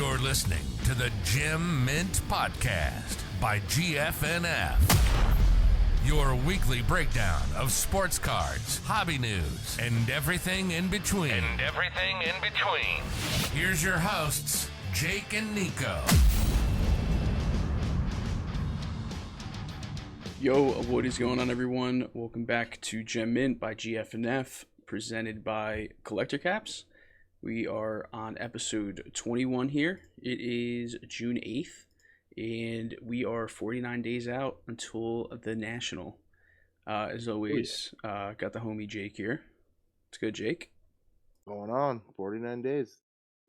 You're listening to the Gem Mint Podcast by GFNF. Your weekly breakdown of sports cards, hobby news, and everything in between. Here's your hosts, Jake and Nico. Yo, what is going on, everyone? Welcome back to Gem Mint by GFNF, presented by Collector Caps. We are on episode 21 here. It is June 8th, and we are 49 days out until the National. As always, got the homie Jake here. It's good, Jake. Going on 49 days,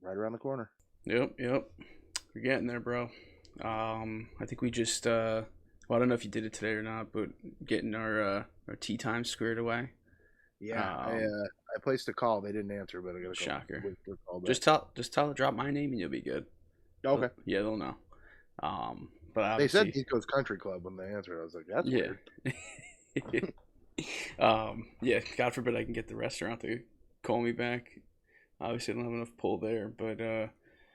right around the corner. Yep. We're getting there, bro. I think we just, well, I don't know if you did it today or not, but getting our tea time squared away. Yeah, I placed a call. They didn't answer, but I got a shocker. Call back. Just tell to drop my name and you'll be good. Okay. Yeah, they'll know. But they said Nico's Country Club when they answered. I was like, that's weird. Yeah. God forbid I can get the restaurant to call me back. Obviously, I don't have enough pull there, but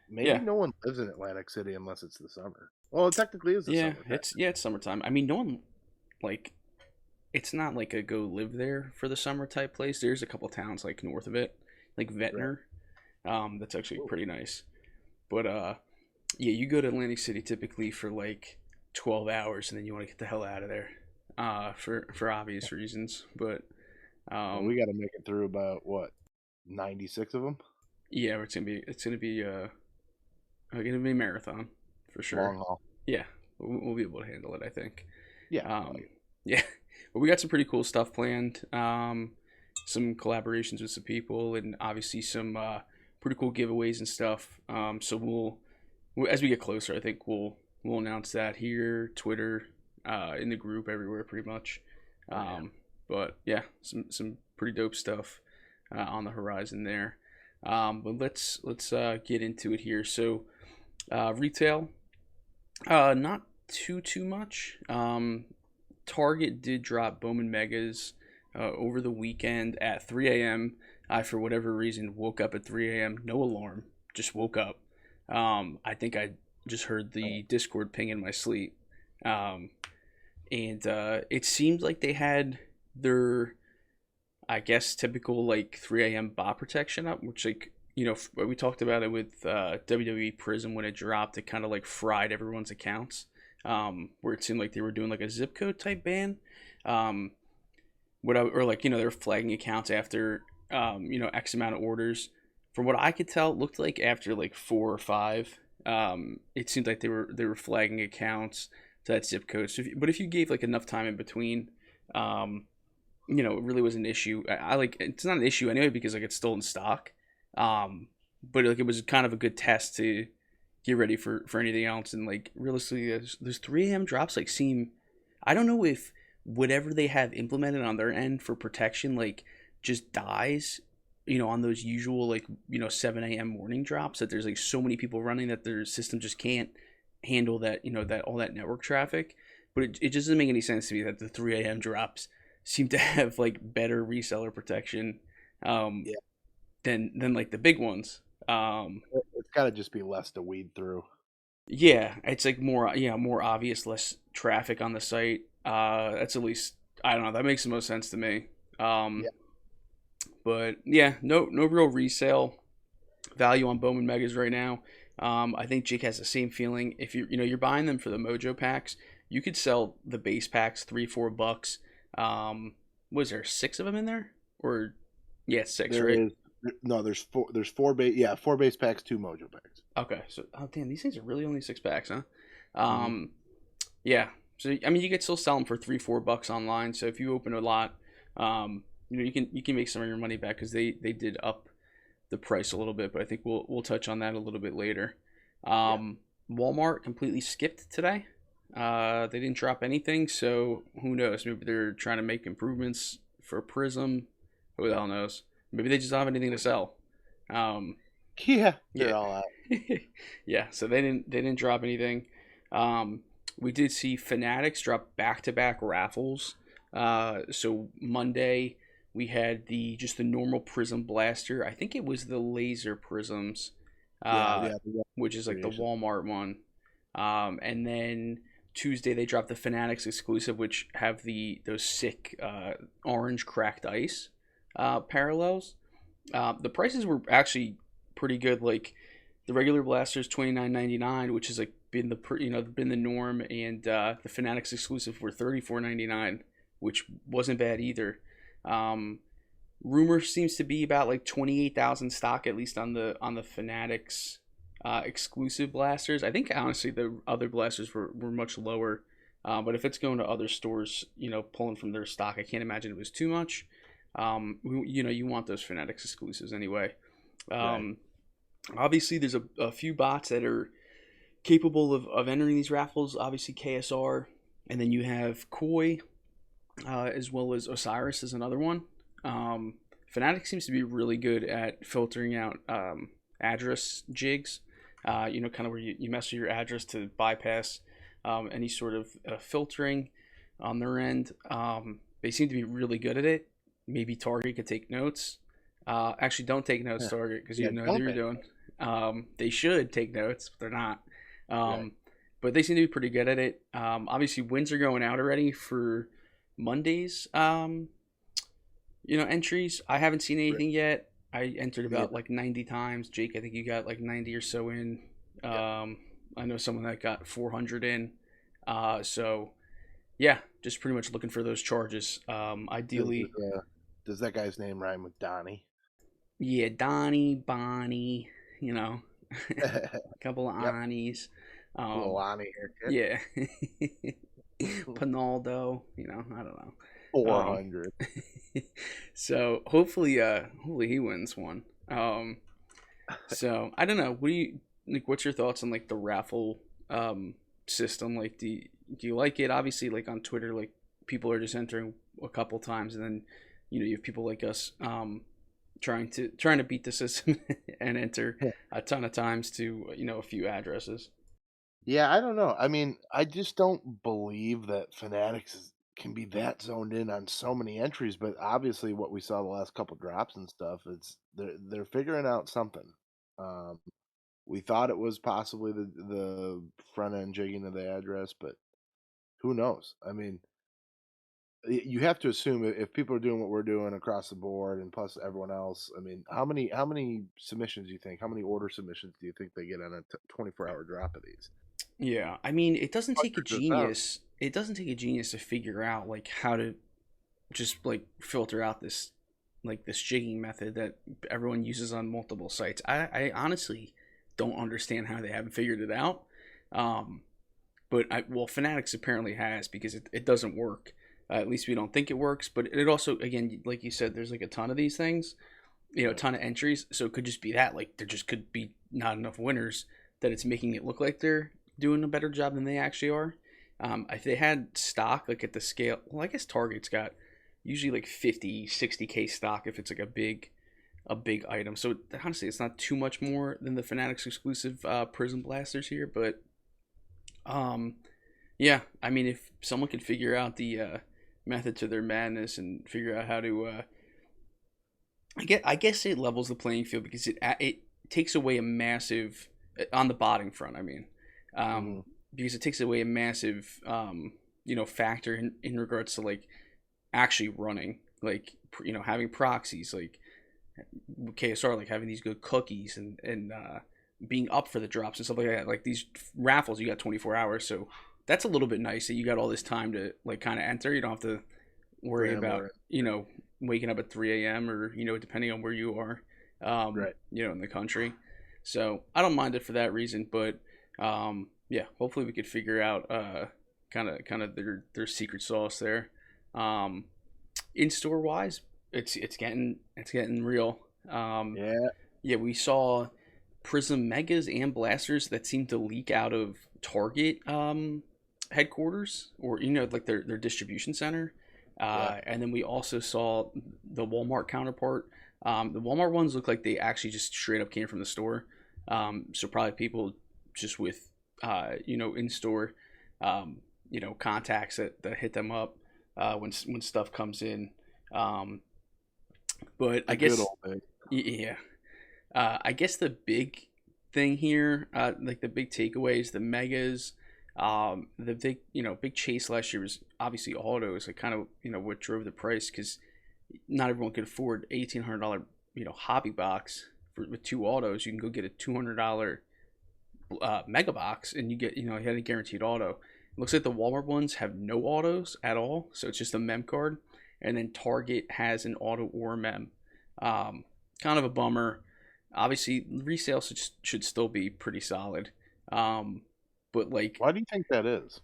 maybe no one lives in Atlantic City unless it's the summer. Well, it technically is the summer. It's summertime. I mean, no one it's not like a go live there for the summer type place. There's a couple towns like north of it, like Ventnor. Right. That's actually pretty nice. But you go to Atlantic City typically for like 12 hours, and then you want to get the hell out of there, for obvious reasons. But we got to make it through about 96 of them. Yeah, it's gonna be a marathon for sure. Long haul. Yeah, we'll be able to handle it, I think. Yeah. Yeah. But we got some pretty cool stuff planned. Some collaborations with some people, and obviously some pretty cool giveaways and stuff. So we'll as we get closer, I think we'll announce that here, Twitter, in the group, everywhere, pretty much. But yeah, some pretty dope stuff on the horizon there. But let's get into it here. So retail, not too much. Target did drop Bowman Megas over the weekend at 3 a.m. I, for whatever reason, woke up at 3 a.m. No alarm, just woke up. I think I just heard the Discord ping in my sleep. And it seemed like they had their, I guess, typical like 3 a.m. bot protection up, which, like, we talked about it with WWE Prizm when it dropped. It kind of like fried everyone's accounts. Where it seemed like they were doing like a zip code type ban, they were flagging accounts after X amount of orders. From what I could tell, it looked like after like 4 or 5, it seemed like they were flagging accounts to that zip code. So if you gave like enough time in between, it really was an issue. It's not an issue anyway because like it's still in stock, but like it was kind of a good test to get ready for anything else. And like realistically, those 3 a.m. drops like seem, I don't know if whatever they have implemented on their end for protection like just dies, on those usual 7 a.m. morning drops, that there's like so many people running that their system just can't handle that, that all that network traffic. But it just doesn't make any sense to me that the 3 a.m. drops seem to have like better reseller protection than like the big ones. It's got to just be less to weed through. Yeah, it's like more obvious, less traffic on the site. That's at least, I don't know, that makes the most sense to me. But yeah, no real resale value on Bowman Megas right now. I think Jake has the same feeling. If you're buying them for the Mojo packs, you could sell the base packs $3-4. Was there 6 of them in there? Or 6, right? No, there's 4. There's 4 base. Yeah, 4 base packs, 2 Mojo packs. Okay, so damn, these things are really only 6 packs, huh? Yeah. So I mean, you could still sell them for $3-4 online. So if you open a lot, you can make some of your money back because they did up the price a little bit. But I think we'll touch on that a little bit later. Walmart completely skipped today. They didn't drop anything, so who knows? Maybe they're trying to make improvements for Prizm. Who the hell knows? Maybe they just don't have anything to sell. They're all out. Yeah, so they didn't drop anything. We did see Fanatics drop back-to-back raffles. So Monday we had the normal Prizm Blaster. I think it was the laser Prizms, which is like the Walmart one. And then Tuesday they dropped the Fanatics exclusive, which have those sick orange cracked ice parallels. The prices were actually pretty good. Like the regular blasters $29.99, which is like been the norm, and the Fanatics exclusive were $34.99, which wasn't bad either. Rumor seems to be about like 28,000 stock, at least on the Fanatics exclusive blasters. I think honestly the other blasters were much lower, but if it's going to other stores, pulling from their stock, I can't imagine it was too much. You want those Fanatics exclusives anyway. Right. Obviously there's a few bots that are capable of entering these raffles. Obviously KSR, and then you have Koi, as well as Osiris is another one. Fnatic seems to be really good at filtering out address jigs, kind of where you mess with your address to bypass any sort of filtering on their end. They seem to be really good at it. Maybe Target could take notes. Actually, don't take notes, Target, because you know what you're doing. They should take notes, but they're not. But they seem to be pretty good at it. Obviously, wins are going out already for Monday's entries. I haven't seen anything yet. I entered about like 90 times. Jake, I think you got like 90 or so in. I know someone that got 400 in. So yeah, just pretty much looking for those charges. Ideally, does that guy's name rhyme with Donnie? Yeah, Donnie, Bonnie, a couple of Anis. Little Ani haircut. Yeah. Pinaldo, I don't know. 400. So hopefully he wins one. So I don't know. What's your thoughts on like the raffle system? Like, do you like it? Obviously, like on Twitter, like people are just entering a couple times, and then you have people like us trying to beat the system and enter a ton of times to a few addresses. Yeah, I don't know. I mean, I just don't believe that Fanatics can be that zoned in on so many entries. But obviously, what we saw the last couple drops and stuff, they're figuring out something. We thought it was possibly the front end jigging of the address, but who knows? I mean, you have to assume if people are doing what we're doing across the board, and plus everyone else. I mean, how many submissions do you think? How many order submissions do you think they get on a 24-hour drop of these? Yeah, I mean, it doesn't take a genius. It doesn't take a genius to figure out like how to just like filter out this jigging method that everyone uses on multiple sites. I honestly don't understand how they haven't figured it out. But Fanatics apparently has, because it doesn't work. At least we don't think it works. But it also, again, like you said, there's like a ton of these things, a ton of entries. So it could just be that like there just could be not enough winners that it's making it look like they're doing a better job than they actually are. If they had stock like at the scale, well, I guess Target's got usually like 50, 60K stock if it's like a big item. So honestly, it's not too much more than the Fanatics exclusive Prizm blasters here. But yeah, I mean, if someone could figure out the method to their madness and figure out how to, I guess it levels the playing field, because it takes away a massive on the botting front. I mean, because it takes away a massive factor in regards to like actually running, like having proxies, like KSR, like having these good cookies and being up for the drops and stuff like that. Like these raffles, you got 24 hours, so that's a little bit nice that you got all this time to like kind of enter. You don't have to worry about waking up at 3 a.m. or depending on where you are, in the country. So I don't mind it for that reason, but yeah, hopefully we could figure out kind of their secret sauce there. In store wise, it's getting real. Yeah, we saw Prizm Megas and Blasters that seem to leak out of Target headquarters, or like their distribution center. And then we also saw the Walmart counterpart. The Walmart ones look like they actually just straight up came from the store. So probably people just with in store contacts that hit them up when stuff comes in. But I guess I guess the big thing here, like the big takeaways, the megas, the big, big chase last year was obviously autos. Like kind of, what drove the price because not everyone could afford $1,800, hobby box with two autos. You can go get a $200 mega box and you get, you had a guaranteed auto. It looks like the Walmart ones have no autos at all, so it's just a mem card. And then Target has an auto or a mem. Kind of a bummer. Obviously, resale should still be pretty solid. But like, Why do you think that is?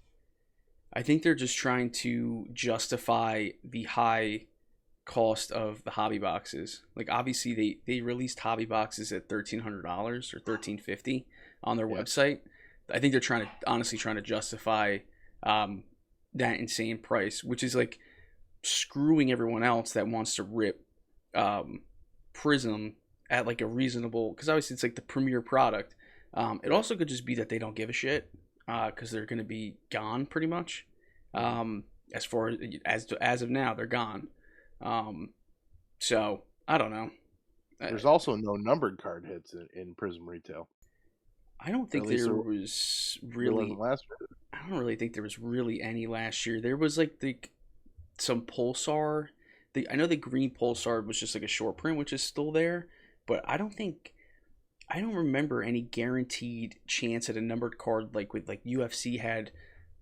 I think they're just trying to justify the high cost of the hobby boxes. Like, obviously, they released hobby boxes at $1,300 or $1,350 on their website. I think they're honestly trying to justify that insane price, which is like screwing everyone else that wants to rip Prizm at like a reasonable, because obviously it's like the premier product. It also could just be that they don't give a shit because they're going to be gone pretty much. As far as of now, they're gone. So I don't know. There's also no numbered card hits in Prizm retail. I don't think there was really. Last year. I don't really think there was really any last year. There was like some Pulsar. I know the green Pulsar was just like a short print, which is still there, but I don't remember any guaranteed chance at a numbered card like UFC had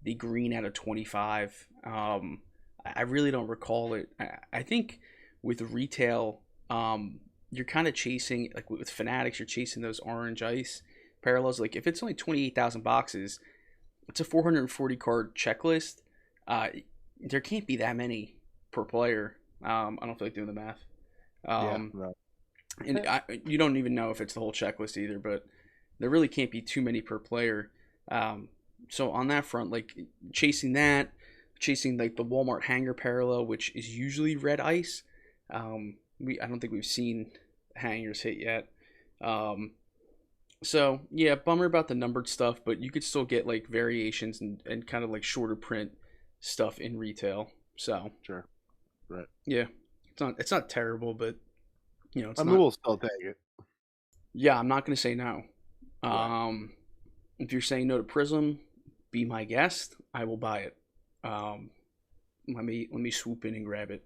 the green out of 25. I really don't recall it. I think with retail, you're kind of chasing, like with Fanatics, you're chasing those orange ice parallels. Like if it's only 28,000 boxes, it's a 440 card checklist. There can't be that many per player. I don't feel like doing the math. No. And you don't even know if it's the whole checklist either, but there really can't be too many per player. So on that front, like chasing like the Walmart hanger parallel, which is usually red ice. I don't think we've seen hangers hit yet. So yeah, bummer about the numbered stuff, but you could still get like variations and kind of like shorter print stuff in retail. So sure, right? Yeah, it's not terrible, but we'll still take it. Yeah, I'm not gonna say no. Right. If you're saying no to Prizm, be my guest. I will buy it. Let me swoop in and grab it.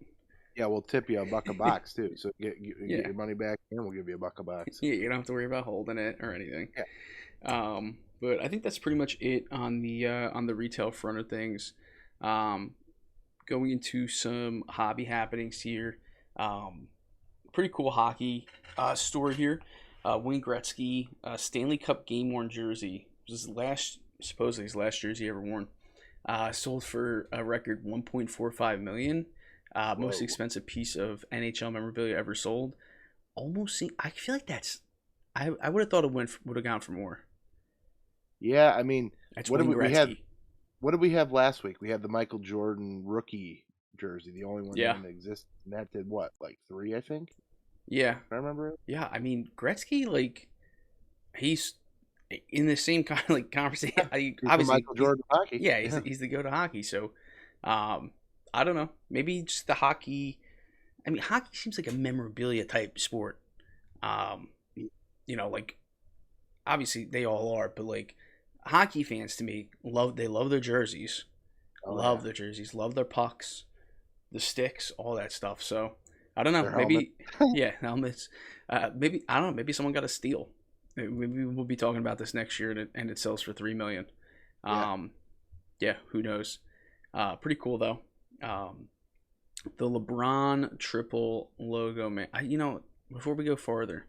Yeah, we'll tip you $1 a box too. So get your money back, and we'll give you $1 a box. Yeah, you don't have to worry about holding it or anything. Yeah. But I think that's pretty much it on the retail front of things. Going into some hobby happenings here. Pretty cool hockey story here. Wayne Gretzky, Stanley Cup game worn jersey. This is supposedly his last jersey ever worn. Sold for a record $1.45 million. Most expensive piece of NHL memorabilia ever sold. I feel like that's. I would have thought it would have gone for more. Yeah, I mean, That's what Wayne did we Gretzky. have? What did we have last week? We had the Michael Jordan rookie jersey, the only one that exists. And that did what, like 3, I think. Yeah, I remember it. Yeah, I mean Gretzky, like he's in the same kind of like conversation. Obviously, Michael Jordan hockey. Yeah, he's the go to hockey. So, I don't know. Maybe just the hockey. I mean, hockey seems like a memorabilia type sport. Like obviously they all are, but like hockey fans to me love their jerseys, their jerseys, love their pucks, the sticks, all that stuff. So I don't know. Maybe helmets. Maybe I don't know. Maybe someone got a steal. Maybe we'll be talking about this next year, and it sells for $3 million. Who knows? Pretty cool though. The LeBron Triple Logoman. Before we go farther,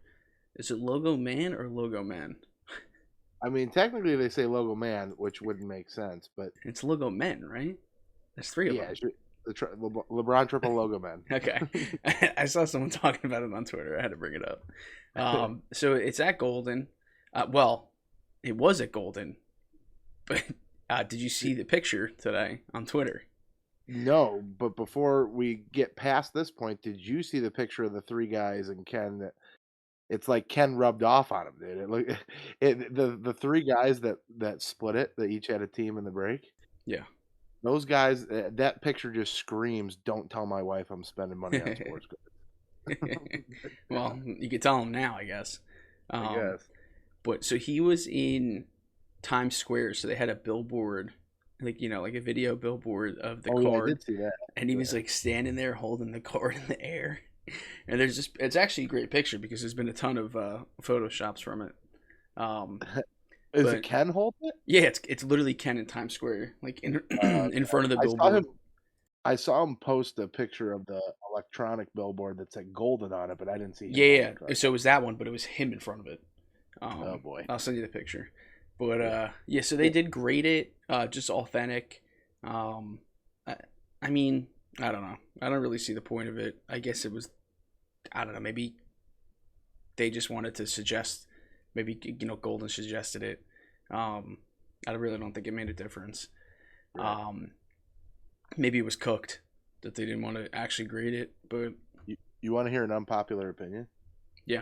is it Logoman or Logoman? I mean, technically they say Logoman, which wouldn't make sense, but it's Logomen, right? There's 3 of them. Yeah, LeBron Triple Logoman. Okay. I saw someone talking about it on Twitter. I had to bring it up. So it's at Golden. It was at Golden. But did you see the picture today on Twitter? No, but before we get past this point, did you see the picture of the 3 guys and Ken? That it's like Ken rubbed off on him, dude. The 3 guys that split it, that each had a team in the break. Yeah. Those guys, that picture just screams, "Don't tell my wife I'm spending money on sports goods." Well, you could tell them now, I guess. I guess. But so he was in Times Square, so they had a billboard, like like a video billboard of the Oh yeah, I card, did see that. and he was like standing there holding the card in the air. And it's actually a great picture because there's been a ton of photoshops from it. Um, Is it but Ken holding it? yeah, it's literally Ken in Times Square, like in in front of the I saw billboard. him. I saw him post a picture of the electronic billboard that said Golden on it, but I didn't see him holding Yeah, the card. so it was that one, but it was him in front of it. Oh boy. I'll send you the picture. But Yeah. yeah, so they did grade it, just authentic. Um, I mean, I don't know. I don't really see the point of it. I guess it was, I don't know. Maybe they just wanted to suggest. Maybe Golden suggested it. I really don't think it made a difference. Right. Maybe it was cooked that they didn't want to actually grade it, but You want to hear an unpopular opinion? yeah.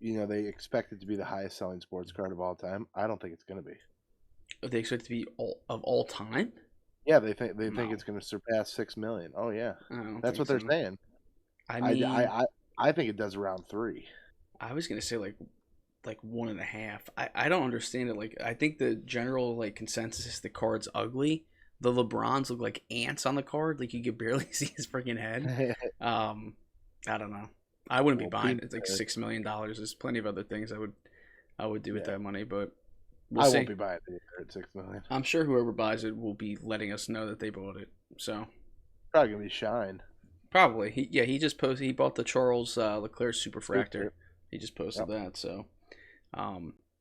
They expect it to be the highest selling sports card of all time. I don't think it's going to be. They expect it to be all time. Yeah, they think No, it's going to surpass 6 million. Oh yeah, I don't that's think what they're so. saying. I I, mean, I, I, I think it does around 3. I was gonna say like 1.5. I don't understand it. Like I think the general like consensus is the card's ugly. The LeBrons look like ants on the card. Like you could barely see his freaking head. I don't know. I wouldn't be Well, buying it. It's like $6 million. There's plenty of other things I would do with yeah, that money, but we'll I see. won't be buying it either at 6 million. I'm sure whoever buys it will be letting us know that they bought it. So Probably gonna be Shine. probably he just posted he bought the Charles Leclerc Superfractor. Super. He just posted Yep. that. So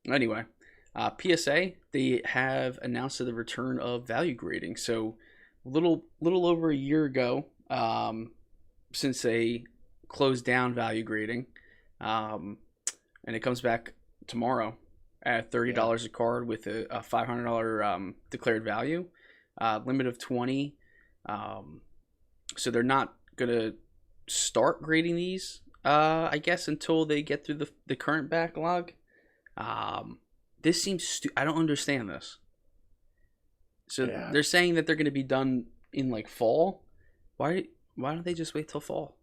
anyway, PSA they have announced the return of value grading. So little over a year ago, since they closed down value grading, and it comes back tomorrow at $30 a card with a $500 declared value, limit of 20. So they're not gonna start grading these, I guess, until they get through the current backlog. This seems I don't understand this. So Yeah. they're saying that they're going to be done in like fall. Why don't they just wait till fall?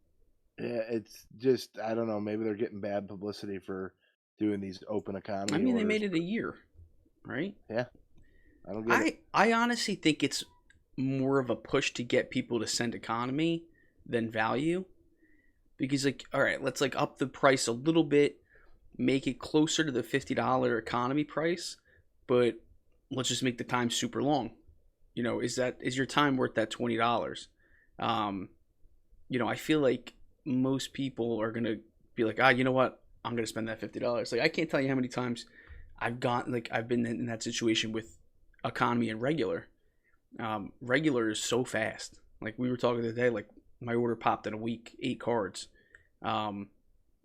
Yeah, it's just I don't know. Maybe they're getting bad publicity for doing these open economy I mean, they orders. made it a year, right? Yeah, I don't get it. I honestly think it's more of a push to get people to send economy than value. Because like, all right, let's like up the price a little bit, make it closer to the $50 economy price, but let's just make the time super long. Is your time worth that $20? I feel like most people are gonna be like, you know what? I'm gonna spend that $50. Like I can't tell you how many times I've been in that situation with economy and regular. Regular is so fast. Like we were talking today, like my order popped in a week, 8 cards, at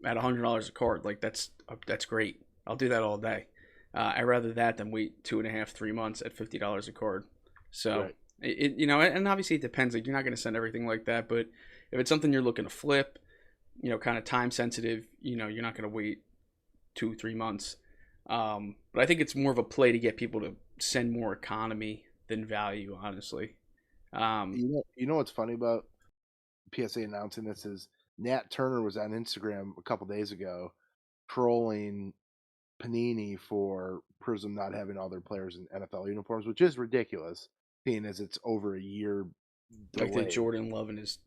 $100 a card. Like that's great. I'll do that all day. I'd rather that than wait 2.5, 3 months at $50 a card. So Right. and obviously it depends. Like you're not going to send everything like that, but if it's something you're looking to flip, kind of time sensitive, you're not going to wait 2-3 months. But I think it's more of a play to get people to send more economy than value, honestly. You know what's funny about PSA announcing this is Nat Turner was on Instagram a couple days ago trolling Panini for Prizm not having all their players in NFL uniforms, which is ridiculous, seeing as it's over a year Like the delayed. Jordan Love in his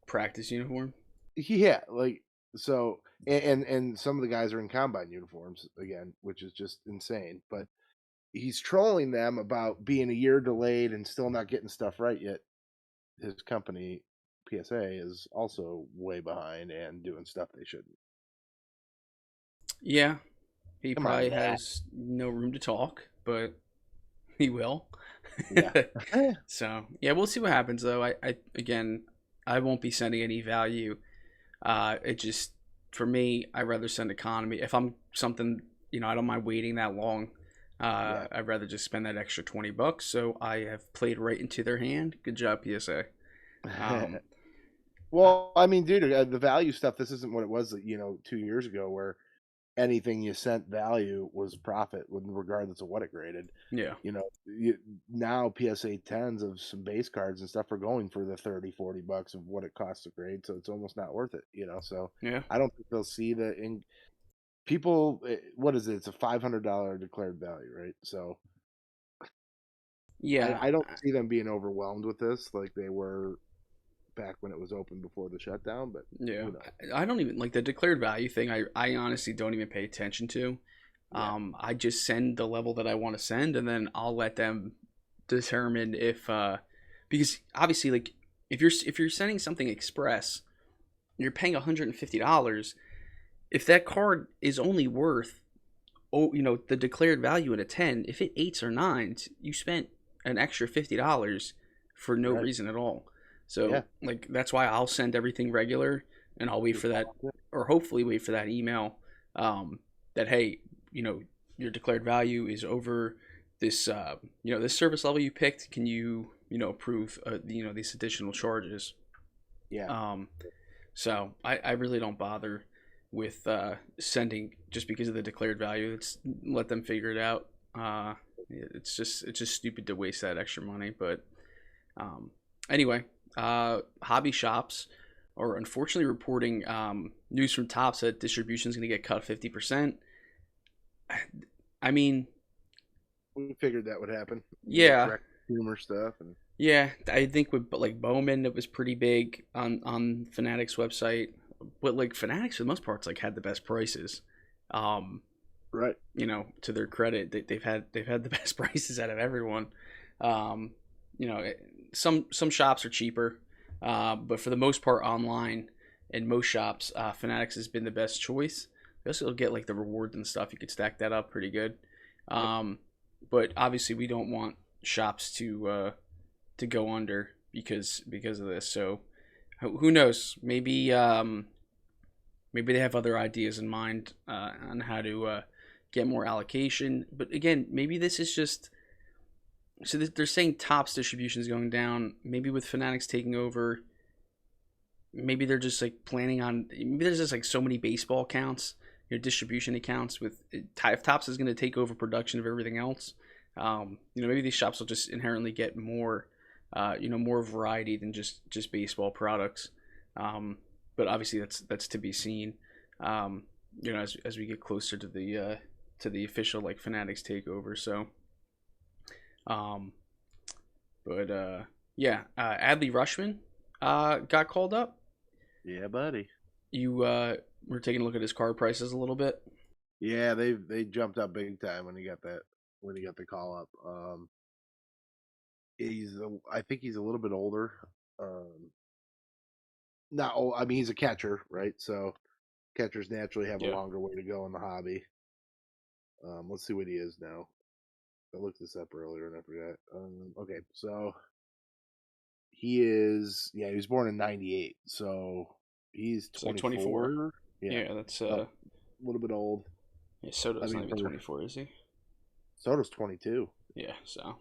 practice uniform. Yeah, like so, and some of the guys are in combine uniforms again, which is just insane. But he's trolling them about being a year delayed and still not getting stuff right yet. His company, PSA, is also way behind and doing stuff they shouldn't. Yeah, he Come on, probably Nat. has no room to talk, but he will. Yeah. So yeah, we'll see what happens though. I won't be sending any value. It just for me, I'd rather send economy. If I'm something, I don't mind waiting that long. Yeah. I'd rather just spend that extra $20. So I have played right into their hand. Good job, PSA. Well, I mean, dude, the value stuff. This isn't what it was, 2 years ago, where anything you sent value was profit, regardless of what it graded. Yeah. Now PSA 10s of some base cards and stuff are going for the $30-$40 of what it costs to grade, so it's almost not worth it. So Yeah. I don't think they'll see people, what is it? It's a $500 declared value, right? So Yeah, I don't see them being overwhelmed with this like they were back when it was open before the shutdown. But yeah. who knows? I don't even like the declared value thing. I honestly don't even pay attention to. Yeah, I just send the level that I want to send, and then I'll let them determine if because obviously like if you're sending something express, you're paying $150. If that card is only worth the declared value at a 10, if it eights or nines, you spent an extra $50 for no right. reason at all. Yeah, So like that's why I'll send everything regular, and I'll wait for that, or hopefully wait for that email that hey, your declared value is over this this service level you picked. Can you approve these additional charges? yeah, Um, so I really don't bother with sending just because of the declared value. It's let them figure it out. It's just stupid to waste that extra money. But anyway, hobby shops are unfortunately reporting news from Topps that distribution is going to get cut 50%. I mean, we figured that would happen. yeah, Direct humor stuff and yeah. I think with like Bowman, it was pretty big on Fanatics website, but like Fanatics for the most part, it's like had the best prices. Um, right. to their credit, they've had the best prices out of everyone. Um, some shops are cheaper, but for the most part, online in most shops, Fanatics has been the best choice. You also get like the rewards and stuff. You could stack that up pretty good. But obviously, we don't want shops to go under because of this. So who knows? Maybe they have other ideas in mind on how to get more allocation. But again, maybe this is just so they're saying Topps distribution is going down. Maybe with Fanatics taking over, maybe they're just like planning on. Maybe there's just like so many baseball accounts, distribution accounts with if Topps is going to take over production of everything else. Maybe these shops will just inherently get more, more variety than just baseball products. But obviously that's to be seen. As we get closer to the official like Fanatics takeover. So, Adley Rushman got called up. Yeah, buddy. You were taking a look at his card prices a little bit. Yeah, they jumped up big time when he got the call up. I think he's a little bit older. Not old. I mean, he's a catcher, right? So catchers naturally have a Yeah. longer way to go in the hobby. Let's see what he is now. I looked this up earlier and I forgot. Okay, so he was born in '98, so he's It's like 24. 24. Yeah, that's a little bit old. yeah, Soto's I not mean, even 24, is he? Soto's 22. Yeah, so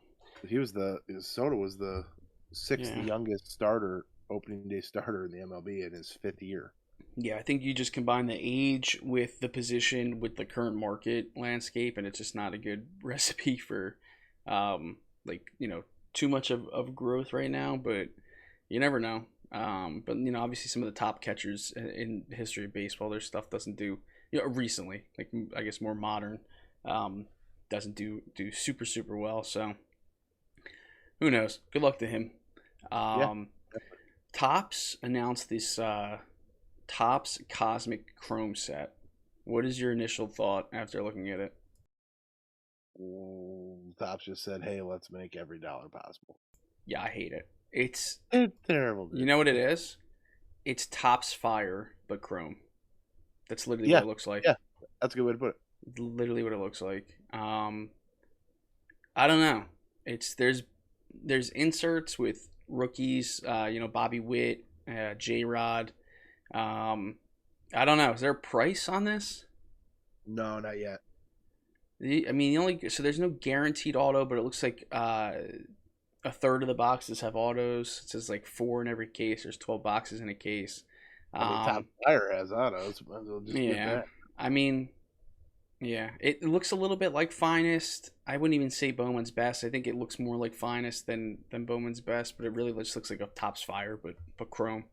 Soto was the sixth yeah. youngest starter, opening day starter in the MLB in his fifth year. Yeah, I think you just combine the age with the position with the current market landscape, and it's just not a good recipe for, too much of growth right now. But you never know. But obviously some of the top catchers in the history of baseball, their stuff doesn't do. Recently, like I guess more modern, doesn't do super super well. So who knows? Good luck to him. Yeah. Topps announced this. Topps Cosmic Chrome set. What is your initial thought after looking at it? Topps just said, "Hey, let's make every dollar possible." Yeah, I hate it. It's terrible. Dude. You know what it is? It's Topps Fire but Chrome. That's literally what it looks like. Yeah, that's a good way to put it. Literally what it looks like. I don't know. There's inserts with rookies. Bobby Witt, J Rod. I don't know. Is there a price on this? No, not yet. There's no guaranteed auto, but it looks like a third of the boxes have autos. It says like 4 in every case. There's 12 boxes in a case. Top Fire has autos. Might as well just get that. It looks a little bit like Finest. I wouldn't even say Bowman's Best. I think it looks more like Finest than Bowman's Best, but it really just looks like a Topps Fire, but Chrome.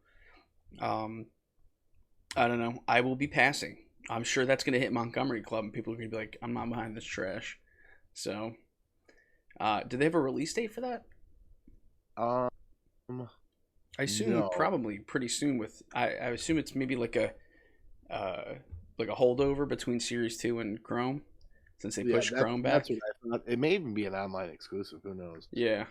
I don't know. I will be passing. I'm sure that's going to hit Montgomery Club, and people are going to be like, I'm not buying this trash. So, do they have a release date for that? Um, I assume no. probably pretty soon. I assume it's maybe like a holdover between Series 2 and Chrome, since they pushed Chrome back. That's what I thought. It may even be an online exclusive. Who knows? Yeah.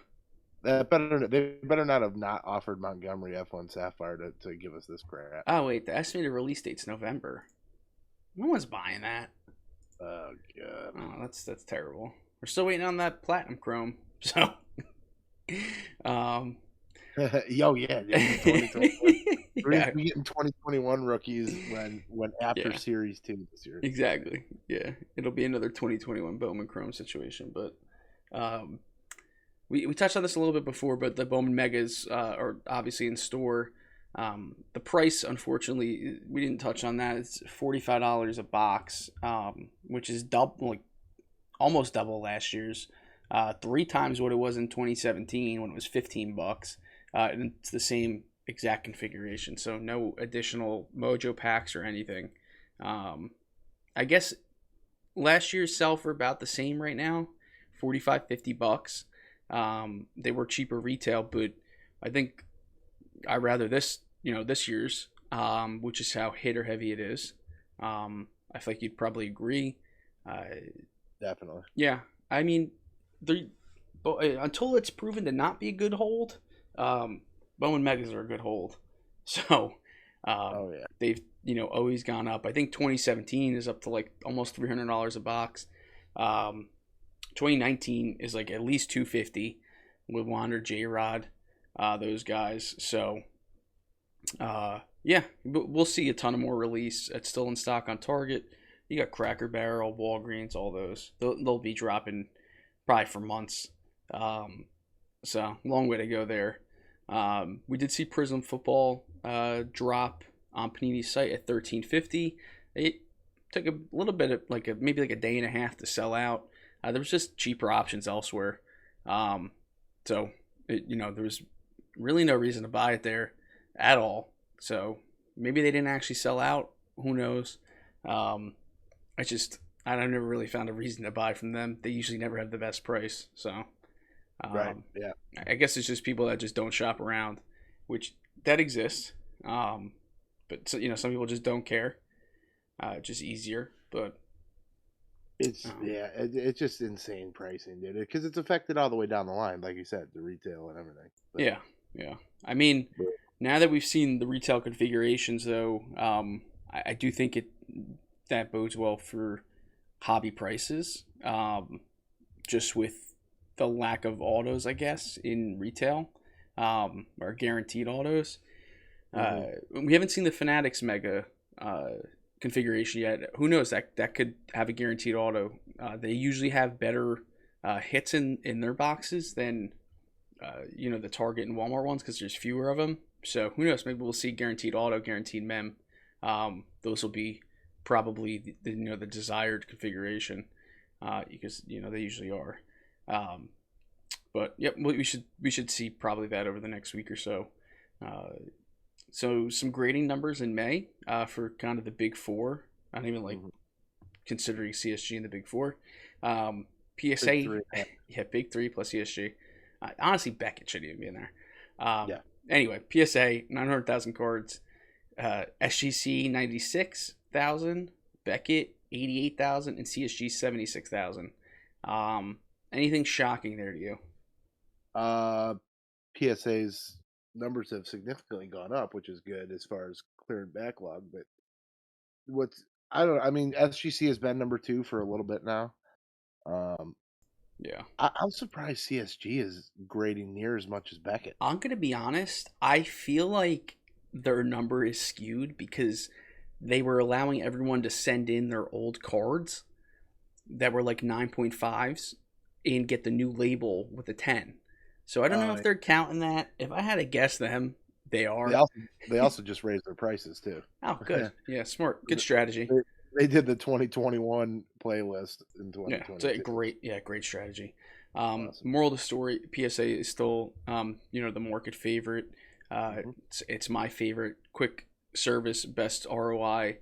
They better not have not offered Montgomery F1 Sapphire to give us this crap. Oh wait, the estimated release date's November. No one's buying that. Oh god. Oh, that's terrible. We're still waiting on that Platinum Chrome. So, Yo, yeah, dude, yeah. we getting 2021 rookies when after Yeah. Series 2 this year. Exactly. Yeah, it'll be another 2021 Bowman Chrome situation, but we touched on this a little bit before, but the Bowman Megas are obviously in store. The price, unfortunately, we didn't touch on that. It's $45 a box, which is almost double last year's. 3 times what it was in 2017 when it was $15. And it's the same exact configuration, so no additional Mojo packs or anything. I guess last year's sell for about the same right now, $45-$50. They were cheaper retail, but I think I rather this year's, which is how hitter heavy it is. I feel like you'd probably agree. Definitely. Yeah, I mean, until it's proven to not be a good hold, Bowman Megas are a good hold. So, Oh yeah. they've always gone up. I think 2017 is up to like almost $300 a box. 2019 is like at least $250 with Wander, J-Rod, those guys. So, yeah, we'll see a ton of more release. It's still in stock on Target. You got Cracker Barrel, Walgreens, all those. They'll be dropping probably for months. So long way to go there. We did see Prizm football drop on Panini's site at $13.50. It took a little bit of maybe a day and a half to sell out. There was just cheaper options elsewhere. So there was really no reason to buy it there at all. So maybe they didn't actually sell out. Who knows? I've never really found a reason to buy from them. They usually never have the best price. So, Right. Yeah. I guess it's just people that just don't shop around, which that exists. But some people just don't care. Just easier. But it's just insane pricing, dude. Because it's affected all the way down the line, like you said, the retail and everything. But, yeah. I mean, now that we've seen the retail configurations, though, I do think that bodes well for hobby prices. Just with the lack of autos, I guess, in retail, or guaranteed autos. We haven't seen the Fanatics Mega configuration yet. Who knows? That could have a guaranteed auto. They usually have better hits in their boxes than the Target and Walmart ones because there's fewer of them. So who knows? Maybe we'll see guaranteed auto, guaranteed mem. Those will be probably the desired configuration because they usually are. But yep, we should see probably that over the next week or so. So some grading numbers in May for kind of the big four. I don't even like considering CSG in the big four. PSA, big three plus CSG. Honestly, Beckett shouldn't even be in there. Anyway, PSA 900,000 cards. SGC 96,000. Beckett 88,000 and CSG 76,000. Anything shocking there to you? PSA's numbers have significantly gone up, which is good as far as cleared backlog. But SGC has been number 2 for a little bit now. Yeah, I'm surprised CSG is grading near as much as Beckett. I'm gonna be honest. I feel like their number is skewed because they were allowing everyone to send in their old cards that were like 9.5s and get the new label with a 10. So I don't know if they're counting that. If I had to guess them, they are. They also just raised their prices too. Oh, good. Yeah, smart. Good strategy. They did the 2021 playlist in 2020. Yeah, it's a great strategy. Awesome. Moral of the story: PSA is still, the market favorite. It's my favorite. Quick service, best ROI.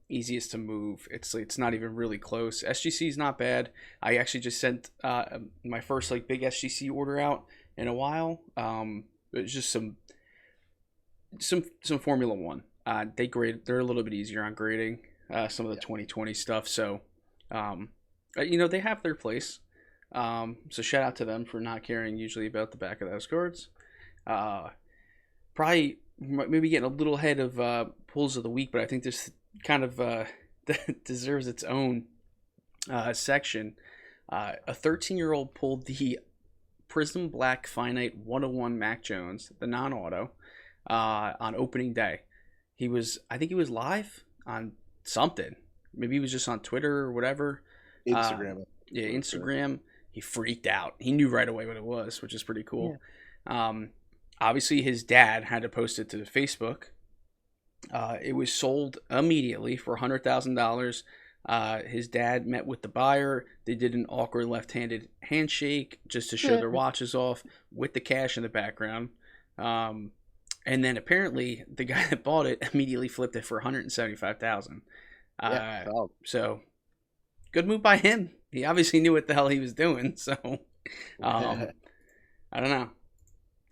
easiest to move. It's not even really close. SGC is not bad. I actually just sent my first like big SGC order out in a while. It's just some Formula One. They're a little bit easier on grading some of the 2020 stuff. So they have their place. So shout out to them for not caring usually about the back of those cards. Probably maybe getting a little ahead of pulls of the week, but I think this kind of deserves its own section. A 13-year-old pulled the Prizm Black Finite 101 Mac Jones, the non-auto, on opening day. I think he was live on something. Maybe he was just on Twitter or whatever. Instagram. Instagram. He freaked out. He knew right away what it was, which is pretty cool. Yeah. Obviously, his dad had to post it to Facebook. It was sold immediately for $100,000. His dad met with the buyer. They did an awkward left-handed handshake just to show their watches off with the cash in the background. And then apparently the guy that bought it immediately flipped it for $175,000. So good move by him. He obviously knew what the hell he was doing. So I don't know.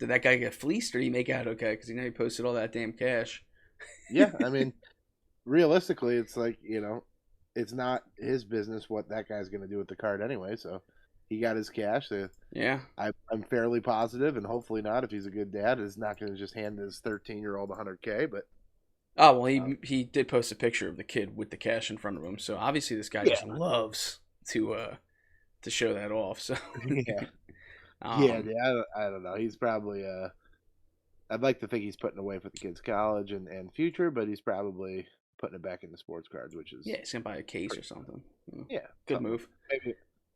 Did that guy get fleeced or did he make out okay? Because he posted all that damn cash. Yeah, I mean, realistically, it's like, it's not his business what that guy's going to do with the card anyway. So he got his cash. So yeah. I'm fairly positive, and hopefully not, if he's a good dad, is not going to just hand his 13-year-old $100K. But oh, well, he did post a picture of the kid with the cash in front of him. So obviously this guy just loves to show that off. So yeah. I don't know. He's probably I'd like to think he's putting away for the kid's college and future, but he's probably putting it back into sports cards, which is he's gonna buy a case or something. Yeah, good move.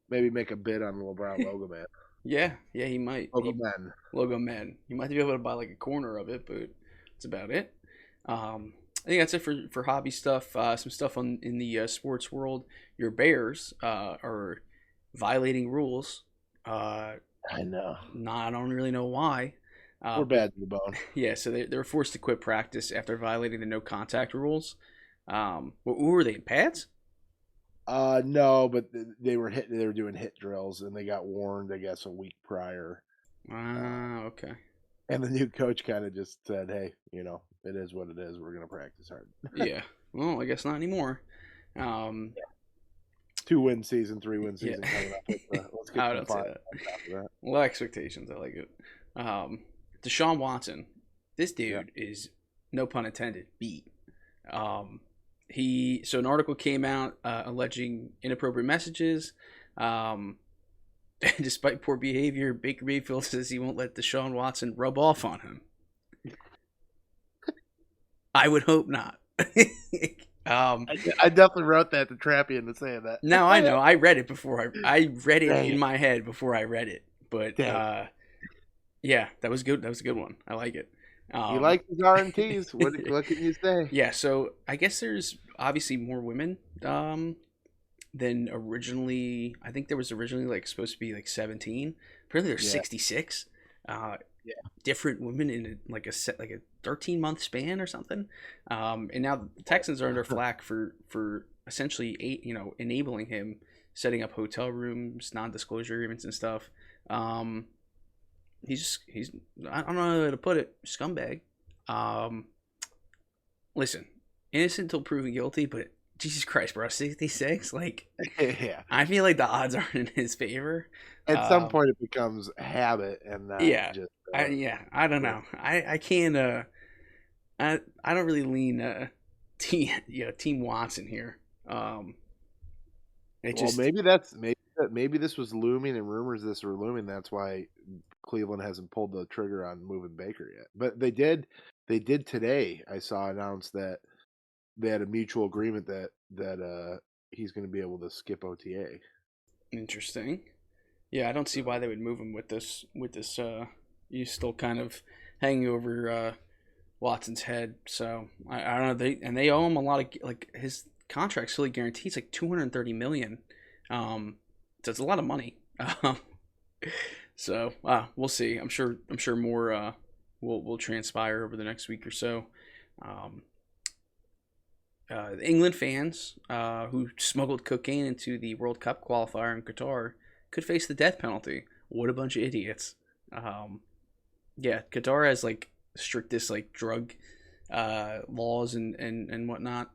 Maybe make a bid on the Lebron Logoman. yeah, he might. Logoman. He might be able to buy like a corner of it, but that's about it. I think that's it for hobby stuff. Some stuff in the sports world. Your Bears are violating rules. I know. I don't really know why. We're bad to the bone. Yeah, so they were forced to quit practice after violating the no contact rules. What were they in pads? No, but they were doing hit drills and they got warned, I guess, a week prior. Okay. And the new coach kind of just said, "Hey, it is what it is. We're gonna practice hard." Yeah. Well, I guess not anymore. 2-win season, 3-win season coming up. Let's get I don't say that. Low expectations. I like it. Deshaun Watson, this dude is, no pun intended, beat. So an article came out alleging inappropriate messages. Despite poor behavior, Baker Mayfield says he won't let Deshaun Watson rub off on him. I would hope not. I definitely wrote that to trap you into saying that. No, I know. I read it before. I read it in my head before I read it. But yeah, that was good. That was a good one. I like it. You like the guarantees? What can you say? Yeah, so I guess there's obviously more women than originally. I think there was originally supposed to be 17. Apparently there's 66. Different women in a 13-month span or something. And now the Texans are under flack for essentially enabling him setting up hotel rooms, non-disclosure agreements and stuff. He's I don't know how to put it, scumbag. Listen, innocent until proven guilty, but Jesus Christ, bro, 66? Yeah. I feel like the odds aren't in his favor. At some point it becomes habit and not just I don't know. I can't I don't really lean Team Watson here. Maybe this was looming and rumors of this were looming. That's why Cleveland hasn't pulled the trigger on moving Baker yet. But they did today. I saw announced that they had a mutual agreement that he's going to be able to skip OTA. Interesting. Yeah, I don't see why they would move him with this. You still kind of hanging over Watson's head. So I don't know. They owe him a lot of his contract's fully guaranteed. It's $230 million. So it's a lot of money. So we'll see. I'm sure more will transpire over the next week or so. England fans who smuggled cocaine into the World Cup qualifier in Qatar could face the death penalty. What a bunch of idiots. Yeah, Qatar has like strictest like drug laws and whatnot.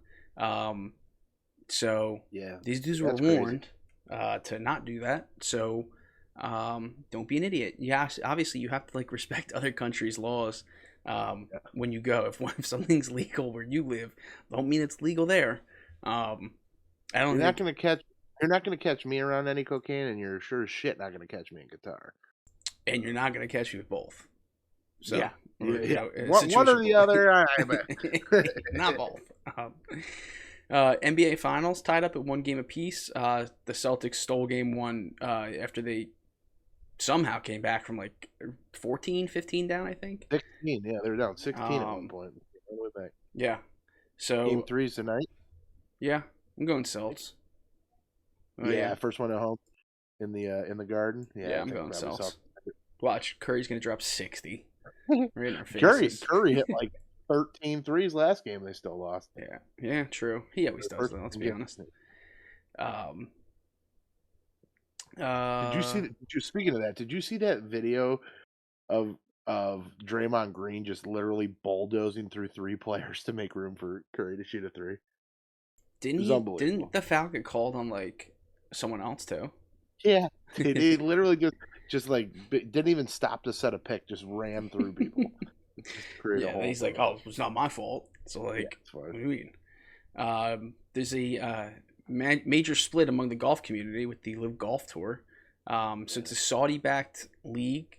So Yeah, these dudes were warned to not do that. So don't be an idiot. Yeah, obviously you have to like respect other countries' laws when you go. If something's legal where you live, don't mean it's legal there. I don't. You're not gonna catch me around any cocaine, and you're sure as shit not gonna catch me in Qatar. And you're not gonna catch me with both. So, yeah, you know, one or the other. Not both. NBA Finals tied up at 1 game apiece. The Celtics stole game 1 after they somehow came back from like 14, 15 down, I think. 16, yeah, they were down 16 at one point. All the way back. Yeah. So Game 3's tonight. Yeah, I'm going Celtics. Yeah, first one at home in the Garden. Yeah, I'm going Celtics. Watch, Curry's gonna drop 60. Right in our faces. Curry hit like 13 threes last game. They still lost. Yeah, true. He always does that. Let's be honest. Did you see? Speaking of that, did you see that video of Draymond Green just literally bulldozing through 3 players to make room for Curry to shoot a 3? Didn't the foul get called on like someone else too? Yeah, he literally just like didn't even stop to set a pick, just ran through people. He's like, oh, it's not my fault. So like, what do you mean? There's a major split among the golf community with the Live Golf Tour. So it's a Saudi-backed league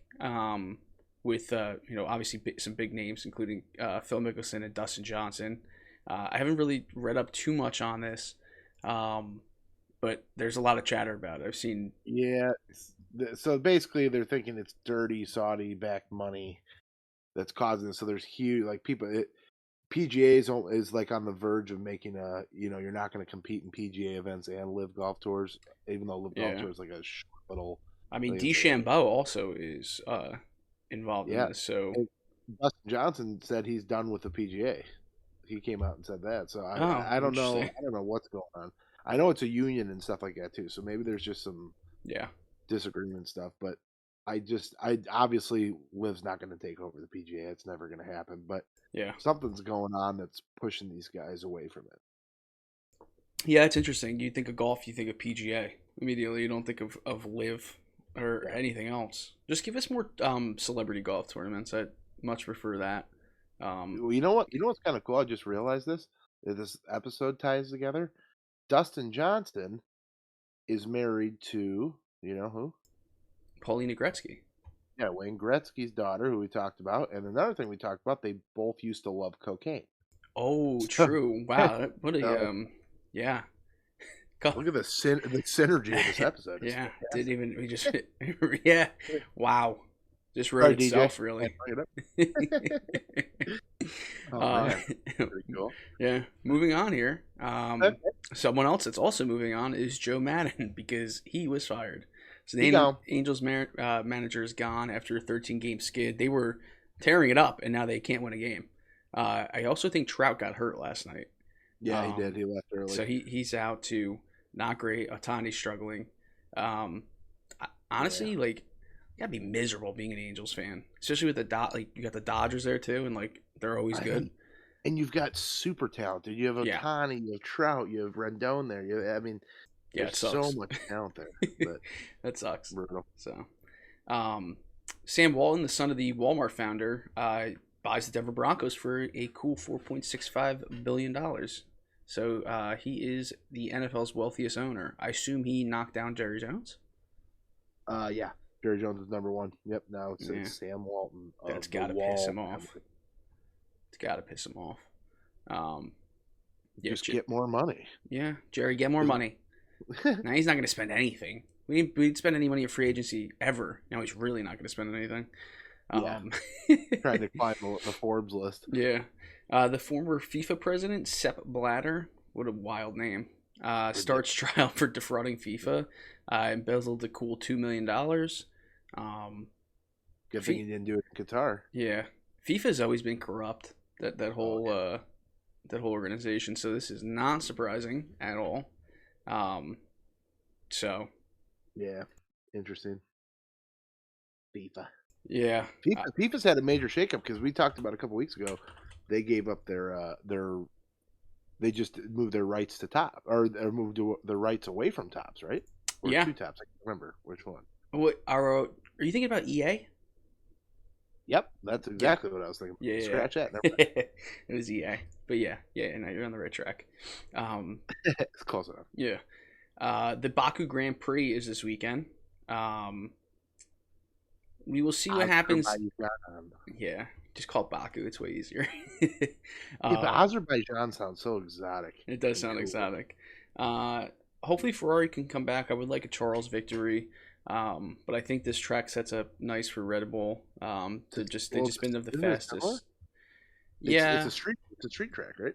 with obviously some big names, including Phil Mickelson and Dustin Johnson. I haven't really read up too much on this, but there's a lot of chatter about it. I've seen. Yeah, so basically they're thinking it's dirty Saudi-backed money that's causing this. So there's huge people. PGA is like on the verge of making you're not going to compete in PGA events and Live Golf Tours, even though Live Golf Tour is like a short little. I mean, DeChambeau also is involved in this. So Dustin Johnson said he's done with the PGA. He came out and said that. So I don't know. I don't know what's going on. I know it's a union and stuff like that too. So maybe there's just some disagreement stuff. But I obviously Liv's not going to take over the PGA. It's never going to happen. But something's going on that's pushing these guys away from it. Yeah, it's interesting. You think of golf, you think of PGA immediately. You don't think of Live or anything else. Just give us more celebrity golf tournaments. I'd much prefer that. Well, you know what? You know what's kind of cool? I just realized this. This episode ties together. Dustin Johnson is married to, you know who? Paulina Gretzky. Yeah, Wayne Gretzky's daughter, who we talked about. And another thing we talked about, they both used to love cocaine. Oh, true. Wow. What a, yeah. Look at the synergy of this episode. Yeah. Yeah. Wow. Just wrote itself, really. Pretty cool. Yeah. Moving on here. Someone else that's also moving on is Joe Madden because he was fired. So the Angels manager is gone after a 13-game skid. They were tearing it up, and now they can't win a game. I also think Trout got hurt last night. Yeah, he did. He left early. So he's out too. Not great. Otani's struggling. Honestly, you gotta be miserable being an Angels fan, especially with you got the Dodgers there too, and they're always good. And you've got super talented. You have Otani, you have Trout, you have Rendon there. There's so much talent there. But that sucks. Brutal. So, Sam Walton, the son of the Walmart founder, buys the Denver Broncos for a cool $4.65 billion. So he is the NFL's wealthiest owner. I assume he knocked down Jerry Jones? Yeah. Jerry Jones is number 1. Yep, now it's Sam Walton. That's got to piss him off. It's got to piss him off. Just get more money. Yeah, Jerry, get more money. Now he's not going to spend anything. We didn't spend any money in free agency ever. Now he's really not going to spend anything. Trying to climb the Forbes list. Yeah. The former FIFA president, Sepp Blatter, what a wild name, starts trial for defrauding FIFA, embezzled a cool $2 million. Good thing he didn't do it in Qatar. Yeah. FIFA's always been corrupt. That whole whole organization, so this is not surprising at all. So yeah, interesting. FIFA. yeah, FIFA's had a major shakeup because we talked about a couple weeks ago. They gave up they just moved their rights to top, or moved their rights away from tops, right? Or yeah. two tops. I can't remember which one. What are you thinking about? EA? Yep, that's exactly what I was thinking. Yeah, Scratch that. It was EA, but yeah. No, you're on the right track. It's close enough. Yeah. The Baku Grand Prix is this weekend. We will see what happens. Yeah, just call it Baku. It's way easier. Yeah, but Azerbaijan sounds so exotic. It does sound exotic. Hopefully Ferrari can come back. I would like a Charles victory. But I think this track sets up nice for Red Bull. They just been the fastest. It's a street track, right?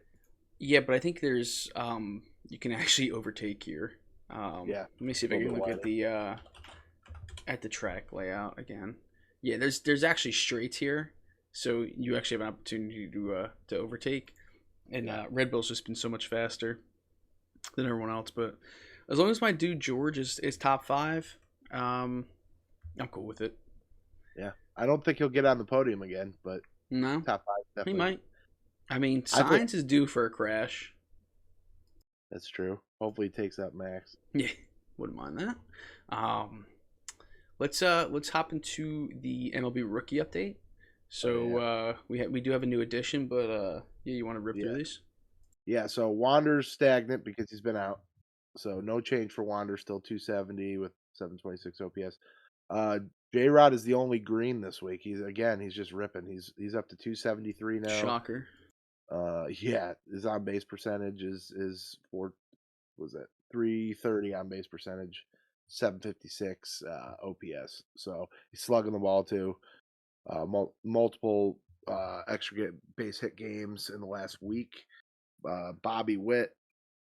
Yeah, but I think there's you can actually overtake here. Yeah. Let me see if I can look at the track layout again. Yeah, there's actually straights here, so you actually have an opportunity to overtake. And Red Bull's just been so much faster than everyone else. But as long as my dude George is top 5. I'm cool with it. Yeah, I don't think he'll get on the podium again, but no, top 5 definitely. He might. I mean, Sainz is due for a crash. That's true. Hopefully, he takes out Max. Yeah, wouldn't mind that. Let's hop into the MLB rookie update. So we do have a new addition, but you want to rip through these? Yeah. So Wander's stagnant because he's been out. So no change for Wander. Still 270 with 726 OPS. J-Rod is the only green this week. He's just ripping. He's up to 273 now. Shocker. Yeah, his on base percentage is 330 on base percentage, 756 OPS. So he's slugging the ball too. Multiple extra base hit games in the last week. Bobby Witt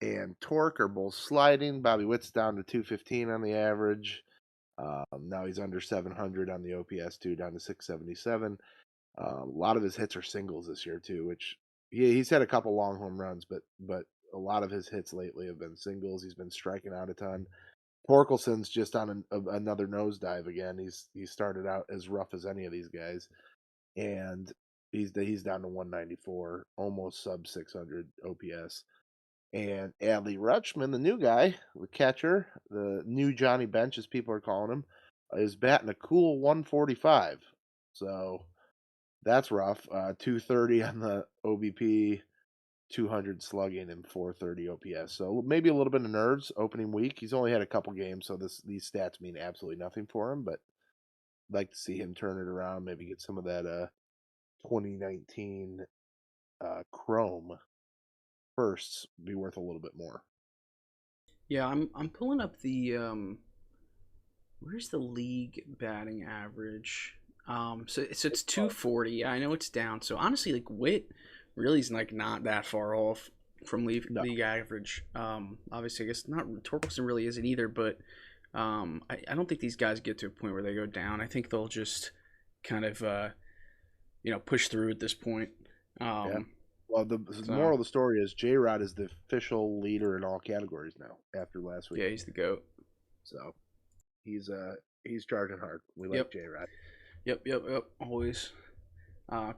and Torque are both sliding. Bobby Witt's down to 215 on the average. Now he's under 700 on the OPS too, down to 677. A lot of his hits are singles this year too, which he's had a couple long home runs, but a lot of his hits lately have been singles. He's been striking out a ton. Torkelson's just on another nosedive again. He started out as rough as any of these guys, and he's down to 194, almost sub 600 OPS. And Adley Rutschman, the new guy, the catcher, the new Johnny Bench, as people are calling him, is batting a cool 145. So that's rough. 230 on the OBP, 200 slugging, and 430 OPS. So maybe a little bit of nerves opening week. He's only had a couple games, so these stats mean absolutely nothing for him. But I'd like to see him turn it around, maybe get some of that 2019 Chrome firsts be worth a little bit more. Yeah, I'm pulling up the where's the league batting average? So it's 240. I know it's down. So honestly, like Witt really is like not that far off from league average. Obviously, I guess not. Torkelson really isn't either, but I don't think these guys get to a point where they go down. I think they'll just kind of push through at this point. Yeah. Well, the moral of the story is J-Rod is the official leader in all categories now after last week. Yeah, he's the GOAT. So he's charging hard. We like J-Rod. Yep. Always.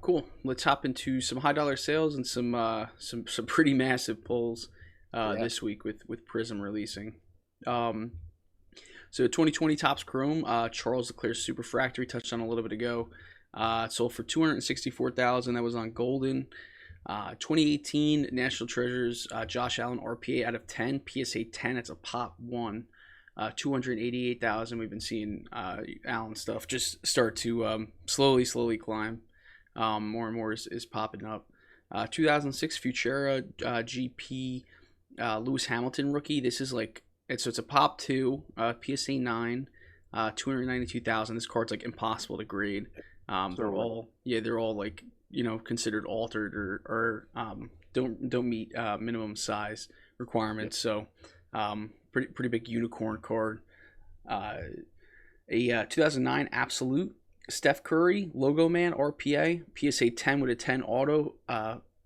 Cool. Let's hop into some high dollar sales and some pretty massive pulls this week with Prizm releasing. So 2020 Topps Chrome, Charles Leclerc Superfractor, touched on a little bit ago. It sold for $264,000. That was on Goldin. 2018 National Treasures, Josh Allen RPA out of 10, PSA 10. That's a pop 1. 288,000. We've been seeing Allen stuff just start to slowly climb. More and more is popping up. 2006 Futura GP Lewis Hamilton rookie. This is like it's a pop 2, PSA 9, 292,000. This card's like impossible to grade. They're all like considered altered or don't meet minimum size requirements. So pretty big unicorn card. A 2009 Absolute Steph Curry Logoman RPA, PSA 10 with a 10 auto,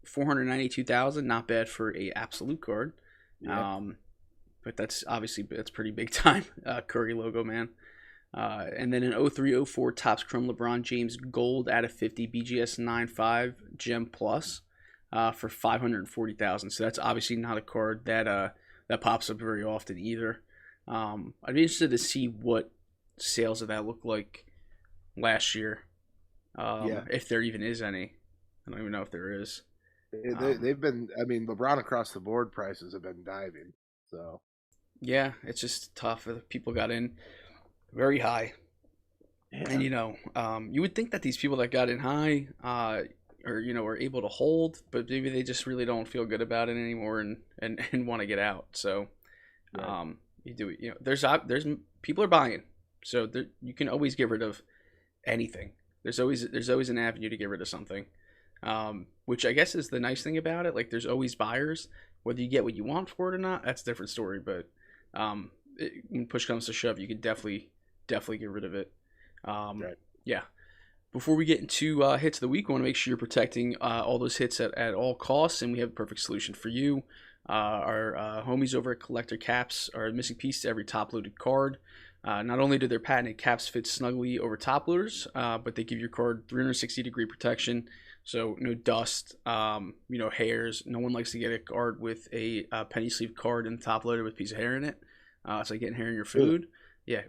492,000. Not bad for a absolute card. Yeah. But that's pretty big time. Curry logo, man. And then an 0304 Topps Chrome LeBron James Gold out of 50 BGS 9.5 Gem Plus for 540,000. So that's obviously not a card that pops up very often either. I'd be interested to see what sales of that look like last year. If there even is any. I don't even know if there is. They've been, I mean, LeBron across the board prices have been diving. So yeah, it's just tough. People got in very high. Yeah. And, you would think that these people that got in high are able to hold, but maybe they just really don't feel good about it anymore and want to get out. So you do it. There's people are buying. So you can always get rid of anything. There's always an avenue to get rid of something, which I guess is the nice thing about it. Like, there's always buyers. Whether you get what you want for it or not, that's a different story. But when push comes to shove, you can definitely get rid of it. Right. Yeah. Before we get into hits of the week, we want to make sure you're protecting all those hits at all costs, and we have a perfect solution for you. Our homies over at Collector Caps are a missing piece to every top-loaded card. Not only do their patented caps fit snugly over top loaders, but they give your card 360-degree protection, so no dust, hairs. No one likes to get a card with a penny sleeve card in the top loader with a piece of hair in it. It's like getting hair in your food. Yeah.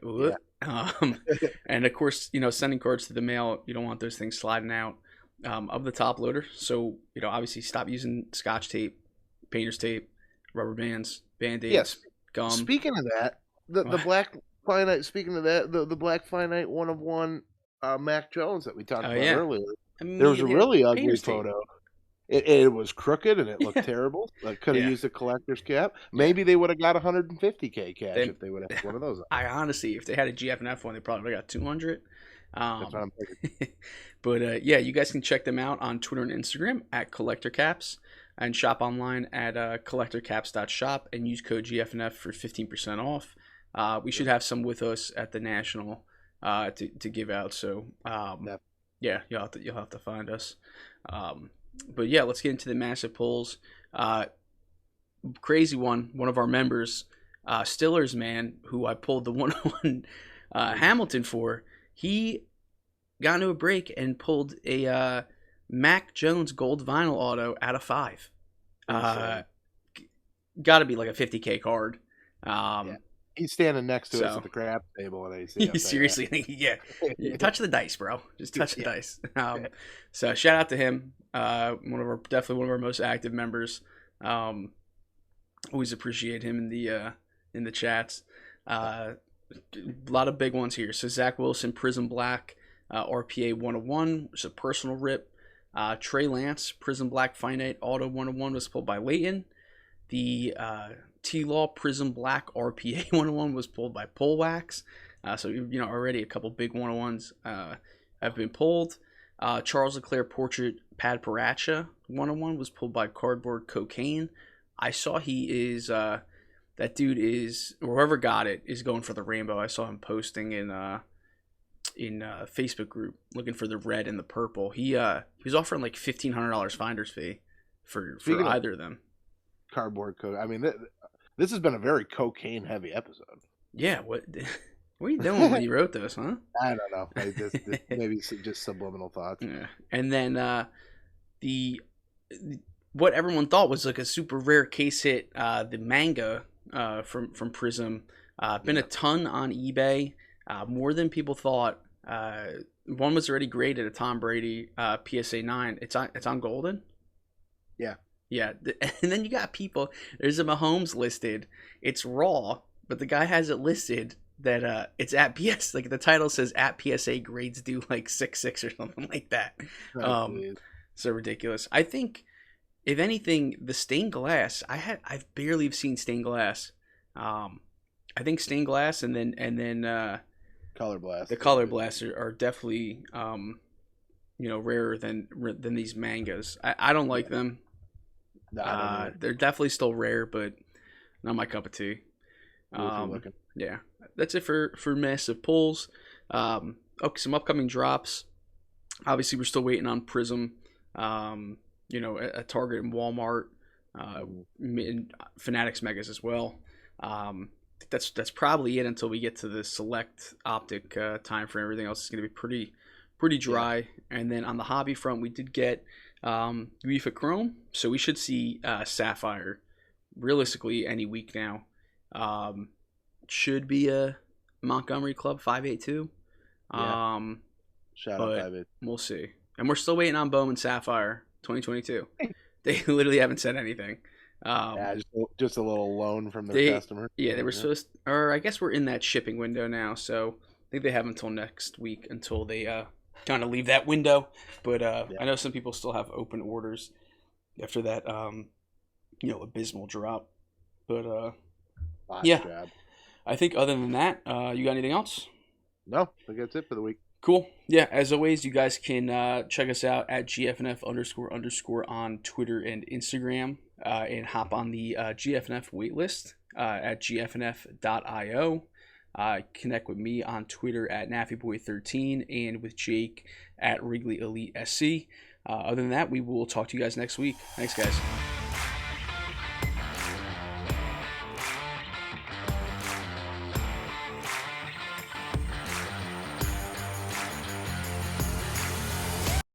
And of course, sending cards to the mail, you don't want those things sliding out of the top loader. So, obviously stop using Scotch tape, painter's tape, rubber bands, Band-Aids, gum. Speaking of that, the black finite. Speaking of that, the black finite 1/1 Mac Jones that we talked about earlier. I mean, there was a really ugly photo. It was crooked and it looked terrible. I could have used a collector's cap. Maybe they would have got $150K cash if they would have had one of those. I honestly, if they had a GFNF one, they probably would have got 200. That's what I'm thinking. But you guys can check them out on Twitter and Instagram at Collector Caps, and shop online at collectorcaps.shop and use code GFNF for 15% off. We should have some with us at the National to give out. So you'll have to find us. But yeah, let's get into the massive pulls. Crazy one of our members, Stillers man, who I pulled the 101 Hamilton for. He got into a break and pulled a Mac Jones gold vinyl auto out of 5. Got to be like a 50K card. He's standing next to us at the crap table at AC. Seriously, touch the dice, bro. Just touch the dice. So shout out to him. Definitely one of our most active members. Always appreciate him in the chats. A lot of big ones here. So Zach Wilson, Prizm Black, RPA 101, which is a personal rip. Trey Lance, Prizm Black Finite Auto 101 was pulled by Leighton. The T-Law Prizm Black RPA 101 was pulled by Polwax. So already a couple big 101s have been pulled. Charles Leclerc Portrait Pad Paracha 101 was pulled by Cardboard Cocaine. I saw he is that dude is, or whoever got it, is going for the rainbow. I saw him posting in Facebook group looking for the red and the purple. He was offering like $1,500 finder's fee for either of them. Cardboard Cocaine. I mean, this has been a very cocaine heavy episode. Yeah, what are you doing when you wrote this, huh? I don't know. Maybe just subliminal thoughts. Yeah. And then what everyone thought was like a super rare case hit, the manga from Prizm. Been a ton on eBay, more than people thought. One was already graded, a Tom Brady PSA 9. It's on Golden. Yeah. Yeah, and then you got people. There's a Mahomes listed. It's raw, but the guy has it listed that it's at PS. Like the title says at PSA grades due like 6.6 or something like that. So ridiculous. I think, if anything, the stained glass. I've barely seen stained glass. I think stained glass and then Color Blast. The Color Blasts are definitely rarer than these mangas. I don't like them. No, they're definitely still rare, but not my cup of tea. Yeah, that's it for massive pulls. Some upcoming drops. Obviously, we're still waiting on Prizm. at Target and Walmart, and Fanatics Megas as well. That's probably it until we get to the select optic time frame. Everything else is going to be pretty dry. Yeah. And then on the hobby front, we did get UEFA Chrome, so we should see Sapphire realistically any week now. Should be a Montgomery Club 582. Yeah. Shout out 582. We'll see. And we're still waiting on Bowman Sapphire 2022. They literally haven't said anything. Just a little loan from their customer. Yeah, they were supposed, or I guess we're in that shipping window now, so I think they have until next week until they kind of leave that window. But I know some people still have open orders after that, abysmal drop. But Job. I think other than that, you got anything else? No, I think that's it for the week. Cool. Yeah, as always, you guys can check us out at GFNF__ on Twitter and Instagram, and hop on the GFNF waitlist at gfnf.io. Connect with me on Twitter at NaffyBoy13 and with Jake at Wrigley Elite SC. Other than that, we will talk to you guys next week. Thanks, guys.